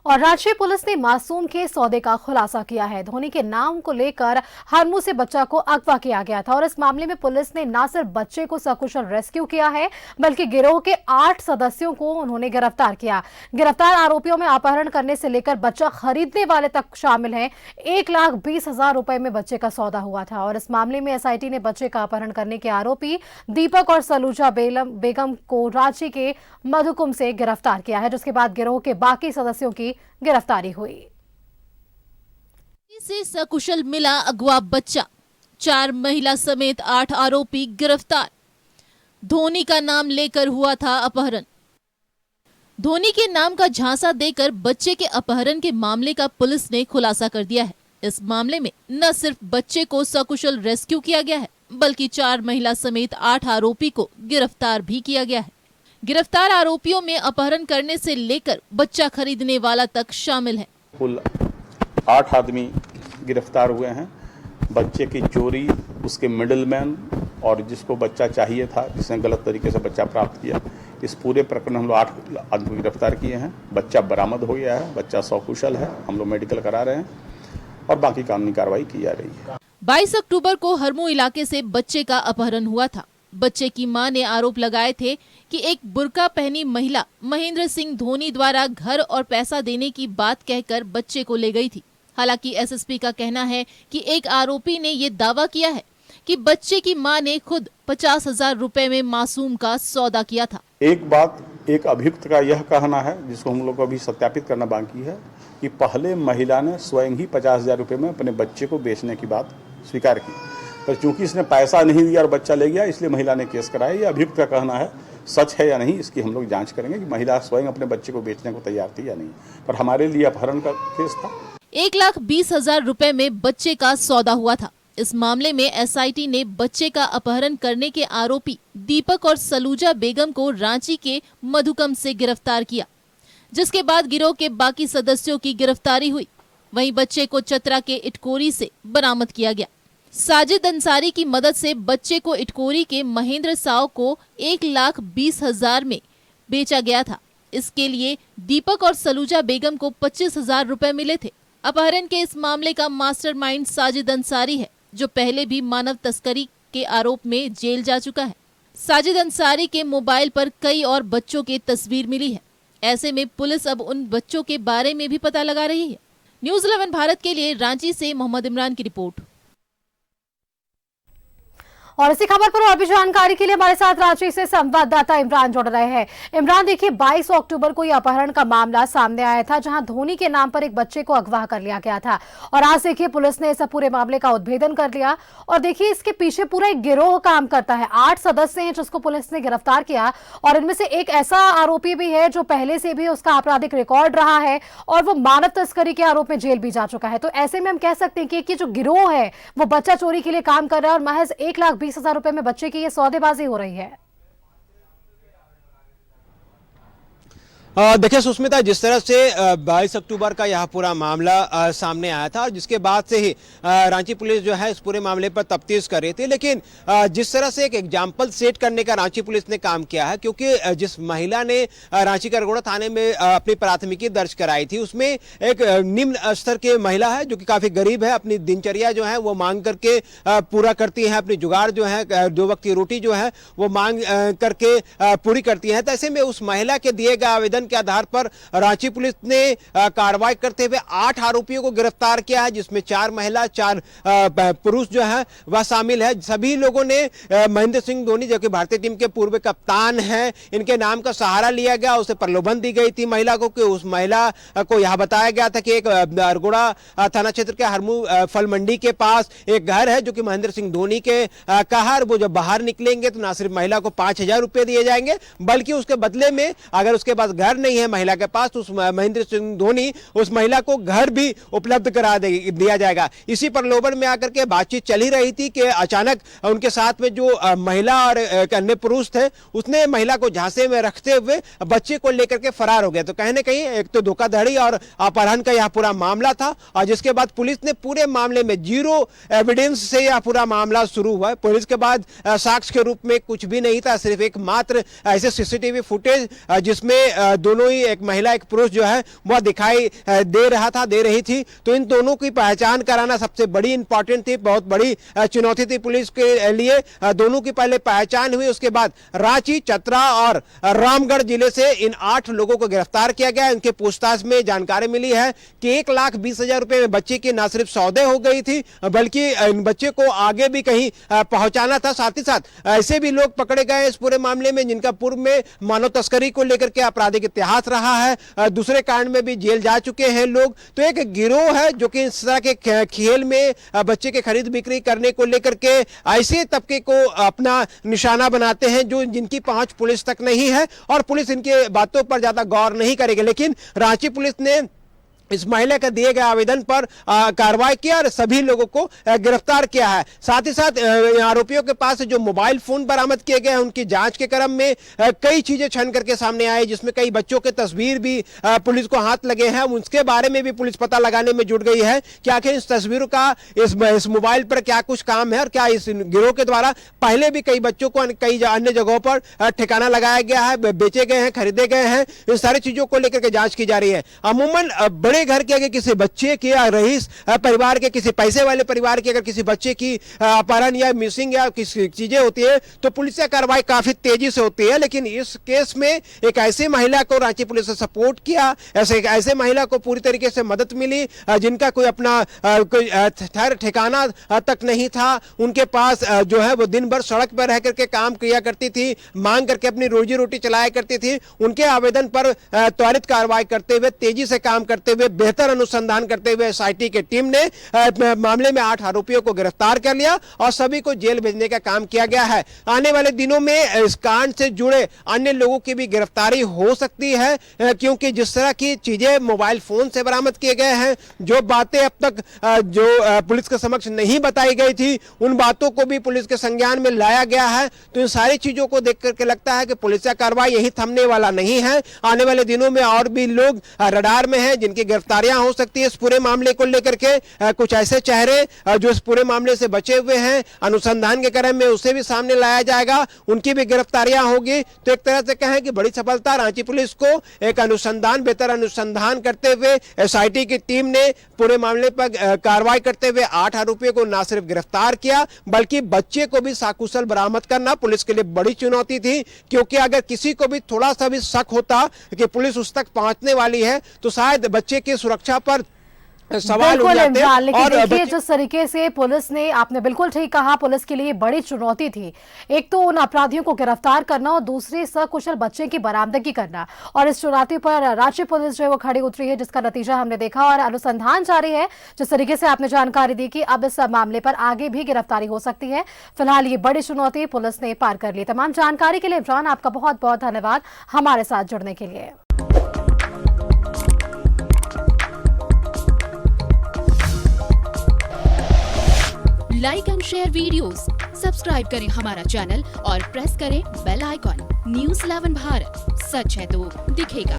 और रांची पुलिस ने मासूम के सौदे का खुलासा किया है। धोनी के नाम को लेकर हरमू से बच्चा को अगवा किया गया था और इस मामले में पुलिस ने न सिर्फ बच्चे को सकुशल रेस्क्यू किया है बल्कि गिरोह के 8 सदस्यों को उन्होंने गिरफ्तार किया। गिरफ्तार आरोपियों में अपहरण करने से लेकर बच्चा खरीदने वाले तक शामिल हैं। 1,20,000 रुपए में बच्चे का सौदा हुआ था और इस मामले में एसआईटी ने बच्चे का अपहरण करने के आरोपी दीपक और सलूजा बेगम को रांची के मधुकुम से गिरफ्तार किया है, जिसके बाद गिरोह के बाकी सदस्यों की गिरफ्तारी हुई। से सकुशल मिला अगवा बच्चा, 4 महिला समेत 8 आरोपी गिरफ्तार। धोनी का नाम लेकर हुआ था अपहरण। धोनी के नाम का झांसा देकर बच्चे के अपहरण के मामले का पुलिस ने खुलासा कर दिया है। इस मामले में न सिर्फ बच्चे को सकुशल रेस्क्यू किया गया है बल्कि 4 महिला समेत 8 आरोपी को गिरफ्तार भी किया गया है। गिरफ्तार आरोपियों में अपहरण करने से लेकर बच्चा खरीदने वाला तक शामिल है। कुल 8 आदमी गिरफ्तार हुए हैं। बच्चे की चोरी, उसके मिडिलमैन और जिसको बच्चा चाहिए था, जिसने गलत तरीके से बच्चा प्राप्त किया, इस पूरे प्रकरण हम लोग 8 आदमी गिरफ्तार किए हैं। बच्चा बरामद हो गया है, बच्चा सकुशल है, हम लोग मेडिकल करा रहे हैं और बाकी कानूनी कार्रवाई की जा रही है। 22 अक्टूबर को हरमू इलाके से बच्चे का अपहरण हुआ था। बच्चे की मां ने आरोप लगाए थे कि एक बुर्का पहनी महिला महेंद्र सिंह धोनी द्वारा घर और पैसा देने की बात कहकर बच्चे को ले गई थी। हालांकि एसएसपी का कहना है कि एक आरोपी ने ये दावा किया है कि बच्चे की मां ने खुद 50,000 रुपए में मासूम का सौदा किया था। एक अभियुक्त का यह कहना है, जिसको हम लोग को अभी सत्यापित करना बाकी है, कि पहले महिला ने स्वयं ही 50,000 रुपए में अपने बच्चे को बेचने की बात स्वीकार की, पर चूंकि इसने पैसा नहीं दिया और बच्चा ले गया, इसलिए महिला ने केस कराया। यह अभियुक्त का कहना है, सच है या नहीं इसकी हम लोग जांच करेंगे कि महिला स्वयं अपने बच्चे को बेचने को तैयार थी या नहीं, पर हमारे लिए अपहरण का केस था। 1,20,000 रुपए में बच्चे का सौदा हुआ था। इस मामले में एसआईटी ने बच्चे का अपहरण करने के आरोपी दीपक और सलूजा बेगम को रांची के मधुकम से गिरफ्तार किया, जिसके बाद गिरोह के बाकी सदस्यों की गिरफ्तारी हुई। वहीं बच्चे को चतरा के इटकोरी से बरामद किया गया। साजिद अंसारी की मदद से बच्चे को इटकोरी के महेंद्र साव को 1,20,000 में बेचा गया था। इसके लिए दीपक और सलूजा बेगम को 25,000 रुपए मिले थे। अपहरण के इस मामले का मास्टरमाइंड साजिद अंसारी है, जो पहले भी मानव तस्करी के आरोप में जेल जा चुका है। साजिद अंसारी के मोबाइल पर कई और बच्चों की तस्वीर मिली है। ऐसे में पुलिस अब उन बच्चों के बारे में भी पता लगा रही है। न्यूज़ 11 भारत के लिए रांची से मोहम्मद इमरान की रिपोर्ट। और इसी खबर पर और भी जानकारी के लिए हमारे साथ रांची से संवाददाता इमरान जुड़ रहे हैं। इमरान, देखिए 22 अक्टूबर को यह अपहरण का मामला सामने आया था, जहां धोनी के नाम पर एक बच्चे को अगवा कर लिया गया था और आज देखिए पुलिस ने इस पूरे मामले का उद्भेदन कर लिया और देखिए इसके पीछे पूरा एक गिरोह काम करता है। 8 सदस्य हैं जिसको पुलिस ने गिरफ्तार किया और इनमें से एक ऐसा आरोपी भी है जो पहले से भी उसका आपराधिक रिकॉर्ड रहा है और वो मानव तस्करी के आरोप में जेल भी जा चुका है। तो ऐसे में हम कह सकते हैं कि जो गिरोह है वो बच्चा चोरी के लिए काम कर रहा है और महज 1,20,000 रुपए में बच्चे की ये सौदेबाजी हो रही है। देखिए सुष्मिता, जिस तरह से 22 अक्टूबर का यह पूरा मामला सामने आया था और जिसके बाद से ही रांची पुलिस जो है इस पूरे मामले पर तफ्तीश कर रही थी, लेकिन जिस तरह से एक एग्जाम्पल सेट करने का रांची पुलिस ने काम किया है, क्योंकि जिस महिला ने रांची करगोड़ा थाने में अपनी प्राथमिकी दर्ज कराई थी, उसमें एक निम्न स्तर की महिला है जो कि काफी गरीब है। अपनी दिनचर्या जो है वो मांग करके पूरा करती है, अपनी जुगाड़ जो है 2 वक्त की रोटी जो है वो मांग करके पूरी करती है। तो ऐसे में उस महिला के दिए गए आवेदन के आधार पर रांची पुलिस ने कार्रवाई करते हुए 8 आरोपियों को गिरफ्तार किया है, जिसमें 4 महिला 4 पुरुष जो है वह शामिल है। सभी लोगों ने महेंद्र सिंह धोनी, जो कि भारतीय टीम के पूर्व कप्तान हैं, इनके नाम का सहारा लिया गया। उसे प्रलोभन दी गई थी महिला को कि उस महिला को यह बताया गया था कि एक अरगोड़ा थाना क्षेत्र के हरमू फल मंडी के पास एक घर है जो कि महेंद्र सिंह धोनी के कहा, वो जब बाहर निकलेंगे तो ना सिर्फ महिला को 5,000 रुपए दिए जाएंगे बल्कि उसके बदले में अगर उसके पास घर नहीं है महिला के पास, तो उस महेंद्र सिंह धोनी उस महिला को घर भी उपलब्ध करा दिया जाएगा। इसी प्रलोभन में आकर के बातचीत चली रही थी कि अचानक उनके साथ में जो महिला और एक अन्य पुरुष थे, उसने महिला को झांसे में रखते हुए बच्चे को लेकर के फरार हो गया। तो कहीं ना कहीं एक तो धोखाधड़ी और अपहरण का यह पूरा मामला था और जिसके बाद पुलिस ने पूरे मामले में 0 एविडेंस से यह पूरा मामला शुरू हुआ। पुलिस के बाद साक्ष्य के रूप में कुछ भी नहीं था, सिर्फ एक मात्र ऐसे सीसीटीवी फुटेज जिसमें दोनों ही, एक महिला एक पुरुष जो है वह दिखाई दे रही थी। तो इन दोनों की पहचान कराना सबसे बड़ी इंपॉर्टेंट थी, बहुत बड़ी चुनौती थी पुलिस के लिए। दोनों की पहले पहचान हुई, उसके बाद रांची, चतरा और रामगढ़ जिले से इन 8 लोगों को गिरफ्तार किया गया। इनके पूछताछ में जानकारी मिली है कि 1,20,000 रुपए में बच्चे की न सिर्फ सौदे हो गई थी, बल्कि इन बच्चे को आगे भी कहीं पहुंचाना था। साथ ही साथ ऐसे भी लोग पकड़े गए इस पूरे मामले में जिनका पूर्व में मानव तस्करी को लेकर के आपराधिक इतिहास रहा है, दूसरे कांड में भी जेल जा चुके हैं लोग। तो एक गिरोह है जो कि इस तरह के खेल में बच्चे के खरीद बिक्री करने को लेकर के ऐसे तबके को अपना निशाना बनाते हैं जो जिनकी पहुंच पुलिस तक नहीं है, और पुलिस इनके बातों पर ज्यादा गौर नहीं करेगी। लेकिन रांची पुलिस ने इस महिला के दिए गए आवेदन पर कार्रवाई किया और सभी लोगों को गिरफ्तार किया है। साथ ही साथ आरोपियों के पास जो मोबाइल फोन बरामद किए गए हैं, उनकी जांच के क्रम में कई चीजें छन करके सामने आई, जिसमें कई बच्चों के तस्वीर भी पुलिस को हाथ लगे हैं। उसके बारे में भी पुलिस पता लगाने में जुट गई है कि आखिर इस तस्वीरों का इस मोबाइल पर क्या कुछ काम है और क्या इस गिरोह के द्वारा पहले भी कई बच्चों को कई अन्य जगहों पर ठिकाना लगाया गया है, बेचे गए हैं, खरीदे गए हैं। इन सारी चीजों को लेकर के जांच की जा रही है। अमूमन बड़े घर के अगर किसी बच्चे के या रईस परिवार के, किसी पैसे वाले परिवार के अगर किसी बच्चे की अपहरण या मिसिंग या किसी चीजें होती है तो पुलिस की कार्रवाई काफी तेजी से होती है। लेकिन इस केस में एक ऐसी महिला को रांची पुलिस ने सपोर्ट किया, ऐसे महिला को पूरी तरीके से मदद मिली जिनका कोई अपना कोई ठिकाना तक नहीं था। उनके पास जो है वो दिन भर सड़क पर रह करके काम किया करती थी, मांग करके अपनी रोजी रोटी चलाया करती थी। उनके आवेदन पर त्वरित कार्रवाई करते हुए, तेजी से काम करते हुए, बेहतर अनुसंधान करते हुए एसआईटी की टीम ने मामले में 8 आरोपियों को गिरफ्तार कर लिया और सभी को जेल भेजने का काम किया गया है। आने वाले दिनों में इस कांड से जुड़े अन्य लोगों की भी गिरफ्तारी हो सकती है, क्योंकि जिस तरह की चीजें मोबाइल फोन से बरामद किए गए हैं, जो बातें अब तक जो पुलिस के समक्ष नहीं बताई गई थी, उन बातों को भी पुलिस के संज्ञान में लाया गया है। तो इन सारी चीजों को देख करके लगता है कि पुलिस का कार्रवाई यही थमने वाला नहीं है। आने वाले दिनों में और भी लोग रडार में हैं जिनकी गिरफ्तारियां हो सकती है इस पूरे मामले को लेकर के। कुछ ऐसे चेहरे जो इस पूरे मामले से बचे हुए हैं, अनुसंधान के क्रम में उसे भी सामने लाया जाएगा, उनकी भी गिरफ्तारियां होगी। तो एक तरह से कहें कि बड़ी सफलता रांची पुलिस को, एक बेहतर अनुसंधान करते हुए एसआईटी की टीम ने पूरे मामले पर कार्रवाई करते हुए 8 आरोपियों को न सिर्फ गिरफ्तार किया बल्कि बच्चे को भी सकुशल बरामद करना पुलिस के लिए बड़ी चुनौती थी। क्योंकि अगर किसी को भी थोड़ा सा भी शक होता कि पुलिस उस तक पहुंचने वाली है तो शायद बच्चे की सुरक्षा पर सवाल उठ जाते हैं। लेकिन देखिए जिस तरीके से पुलिस ने, आपने बिल्कुल ठीक कहा, पुलिस के लिए बड़ी चुनौती थी। एक तो उन अपराधियों को गिरफ्तार करना और दूसरी सकुशल बच्चे की बरामदगी करना, और इस चुनौती पर रांची पुलिस जो है वो खड़ी उतरी है, जिसका नतीजा हमने देखा और अनुसंधान जारी है। जिस तरीके से आपने जानकारी दी कि अब इस मामले पर आगे भी गिरफ्तारी हो सकती है। फिलहाल ये बड़ी चुनौती पुलिस ने पार कर ली। तमाम जानकारी के लिए इमरान आपका बहुत बहुत धन्यवाद हमारे साथ जुड़ने के लिए। Like and share videos, subscribe करें हमारा चैनल और प्रेस करें बेल आइकॉन। न्यूज़ 11 भारत, सच है तो दिखेगा।